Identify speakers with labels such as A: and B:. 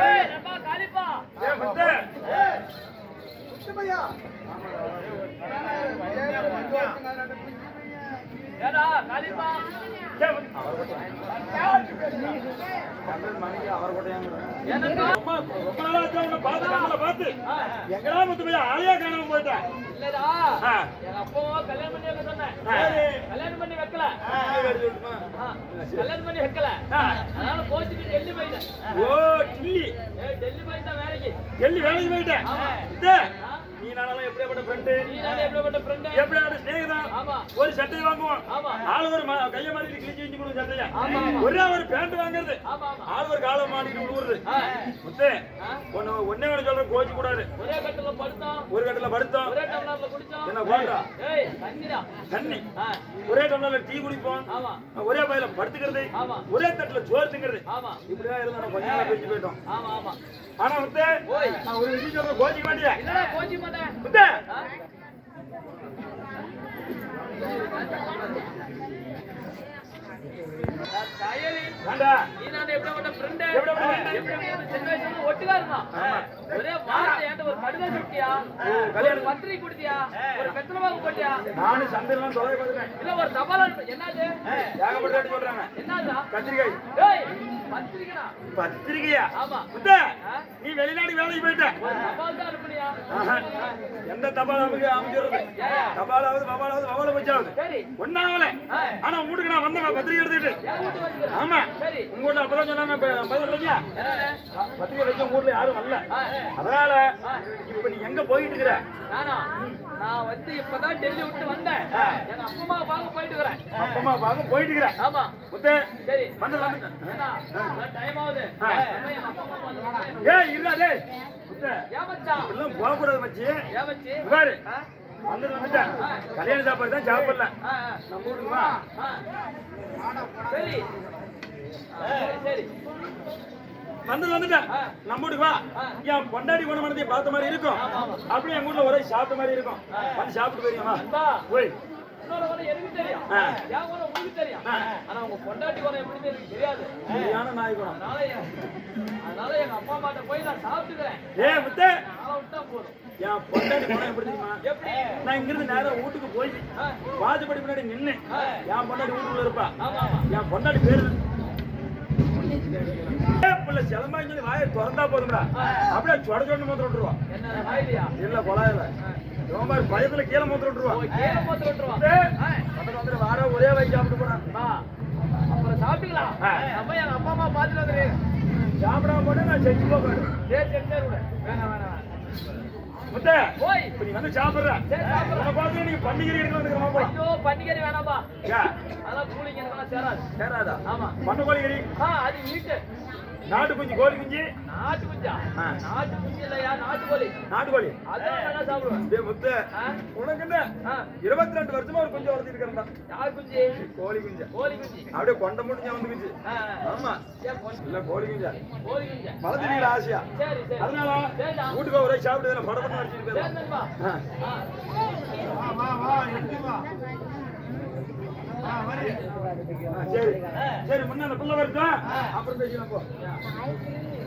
A: ஏய் நம்ம காளிப்பா
B: ஏய் வந்து
C: முத்துமையா
A: ஏடா காளிப்பா
B: ரொம்ப நாளாச்சு உன்னை பார்த்து எங்கடா முத்துமையா ஆளையா காணாம போயிட்டேன்.
A: இல்லடா எங்க அப்பாவோ கல்யாணம் பண்ணி வைக்க சொன்னேன். கல்யாணம் பண்ணி வைக்கல. கல்யாணம் பண்ணி வைக்கல. அதனால கோச்சிட்டு டெல்லி போயிட்டேன்.
B: ஓ டெல்லி
A: டெல்லி போயிட்டேன் வேலைக்கு.
B: டெல்லி வேலைக்கு போயிட்டேன். நீ நானும் எப்படியாப்பட்ட ஃப்ரெண்டு, எப்படியாப்பட்ட ஸ்நேகிதம். ஒரு சட்டை வாங்குவோம், ஆள் ஒரு கைய மாட்டிட்டு கிழிச்சு கிழிச்சு கொடுக்கும் சட்டையா. ஒரே ஒரு பேண்ட் வாங்குறது, ஆள் ஒரு காலம் மாட்டிட்டு விடுறது. முத்து ஒன்னே ஒண்ணு சொல்ற, கோச்சு கூடாது.
A: ஒரே கட்டில படுத்தோம்,
B: ஒரு கட்டில படுத்தோம்,
A: ஒரே டம்ளர்ல குடிச்சோம்.
B: என்ன போட்டா
A: தண்ணி,
B: ஒரே டம்ளர்ல டீ குடிப்போம், ஒரே பையில படுத்துக்கிறது, ஒரே தட்டுல சோறு திங்கிறது. இப்படிதான் இருந்தா கொஞ்ச நாள் பிரிச்சு போயிட்டோம். ஆனா முத்து நான் ஒரு விஷயம் சொல்ற, கோச்சிக்க மாட்டியா?
A: கோச்சி மாட்டேன்
B: முத்து
A: ஒட்டுக்கா இருந்தான். ஒரே வார்த்தை ஒரு கடிதம் சுட்டியா, ஒரு பத்திரிகை கொடுத்தியா, ஒரு பெத்தனமாக போட்டியா?
B: நானும் சந்தையெல்லாம் தொலை பார்த்துட்டேன்.
A: இல்ல ஒரு தபால் என்னது
B: ஏகப்பட்ட சொல்றாங்க.
A: என்னதா
B: கத்திரிக்காய்
A: பத்திரிகைடா.
B: பத்திரிகையா?
A: ஆமா.
B: முத்து நீ வெளிநாடு வேலைக்கு போயிட்ட.
A: தபால் தான் அனுப்புனியா?
B: எந்த தபால் நமக்கு அமைச்சிருது? தபாலாவது பபாலாவது பபால வச்சாவது
A: சரி
B: ஒன்னாவல. ஆனா வீட்டுக்கு நான் வந்தேன் பத்திரிகை எடுத்துட்டு. ஆமா உங்க வீட்டுல அப்பதான் சொன்னாங்க பதில் இல்லையா, பத்திரிகை வச்ச உங்க வீட்டுல யாரும் வரல. அதனால இப்ப நீ எங்க போயிட்டு இருக்கிற?
A: நானா நான் வந்து இப்பதான் டெல்லி விட்டு வந்தேன். எங்க அப்பா பார்க்க போயிட்டு இருக்கிறேன்.
B: அப்பா பார்க்க போயிட்டு இருக்கிறேன்.
A: ஆமா
B: முத்து
A: சரி
B: வந்து
A: டைம் ஆகுது.
B: ஏய் இல்ல டேய் முத்து
A: ஏன் மச்சான்
B: எல்லாம் போக கூடாது மச்சி.
A: ஏன் மச்சி
B: பாரு வந்துட்டேன். கல்யாண சாப்பாடு தான் சாப்பிடல. நம்ம வீட்டுக்கு வா.
A: சரி சரி
B: வந்துட்டேன். நம்ம வீட்டுக்கு வா. என் பொண்டாடி போன மனதையும் பார்த்த மாதிரி இருக்கும். அப்படியே என் வீட்டுல ஒரே சாப்பிட்ட மாதிரி இருக்கும். வந்து சாப்பிட்டு போயிருக்கா போய்.
A: எனக்கு தெரியும், என் குணம் உங்களுக்கு தெரியும். ஆனா உங்க பொண்டாட்டி குணம் எப்படின்னு எனக்கு தெரியாது.
B: நாய் குணம்.
A: அதனால எங்க அப்பா அம்மாட்ட போய் நான் சாப்பிட்டுக்கிறேன்.
B: முத்து
A: நான் விட்டா போதும்.
B: என் பொண்டாட்டி குணம் எப்படி தெரியுமா?
A: எப்படி?
B: நான் இங்கிருந்து நேரம் வீட்டுக்கு போய் வாஜ்படி முன்னாடி நின்று என் பொண்டாட்டி வீட்டுக்குள்ள இருப்பா. என் பொண்டாட்டி பேரு சிலம்பாய் சொல்லி வாயை திறந்தா போதும்டா, அப்படியே சொட சொன்னு மூத்த விட்டுருவான். இல்ல கொலாயில பயத்துல கீழே மூத்த விட்டுருவான். வார ஒரே வாய் சாப்பிட்டு போறான்.
A: அப்புறம் சாப்பிட்டுக்கலாம். நம்ம எங்க அப்பா அம்மா பாத்துட்டு வந்துரு.
B: சாப்பிடாம போட்டு நான் செஞ்சு போகிறேன்.
A: வேணாம்
B: முத்தே
A: போய்
B: இப்ப நீ வந்து சாப்பிடுற. நீங்க பண்டிகை எடுக்கலாம்.
A: ஐயோ பண்டிகை வேணாம்பா, அதெல்லாம் கூலிங்க எல்லாம் சேராது.
B: சேராதா?
A: ஆமா
B: பண்ண கோழிகறி
A: அது வீட்டு
B: நாட்டு குஞ்சு, கோழி குஞ்சு.
A: நாட்டு குஞ்சா? நாட்டு குஞ்சு இல்லையா, நாட்டுக்கோழி.
B: நாட்டுக்கோழி
A: அதான் நல்லா சாப்பிடுவேன்.
B: முத்து உனக்கு என்ன 22 வருஷமா ஒரு குஞ்சு வளர்த்து இருக்கிறேன்.
A: யார் குஞ்சு?
B: கோழி குஞ்சு.
A: கோழி குஞ்சு
B: அப்படியே கொண்ட முடிஞ்ச வந்து குஞ்சு. ஆமா இல்ல கோழி குஞ்சா.
A: கோழி குஞ்சு
B: வளர்த்துறீங்களா ஆசையா?
A: சரி சரி.
B: அதனால வீட்டுக்கு ஒரே சாப்பிட்டு படப்படம் அடிச்சுட்டு போயிடலாம். சரி சரி முன்ன பிள்ளை வருதா அப்புறம் பேசிக்கலாம் போ.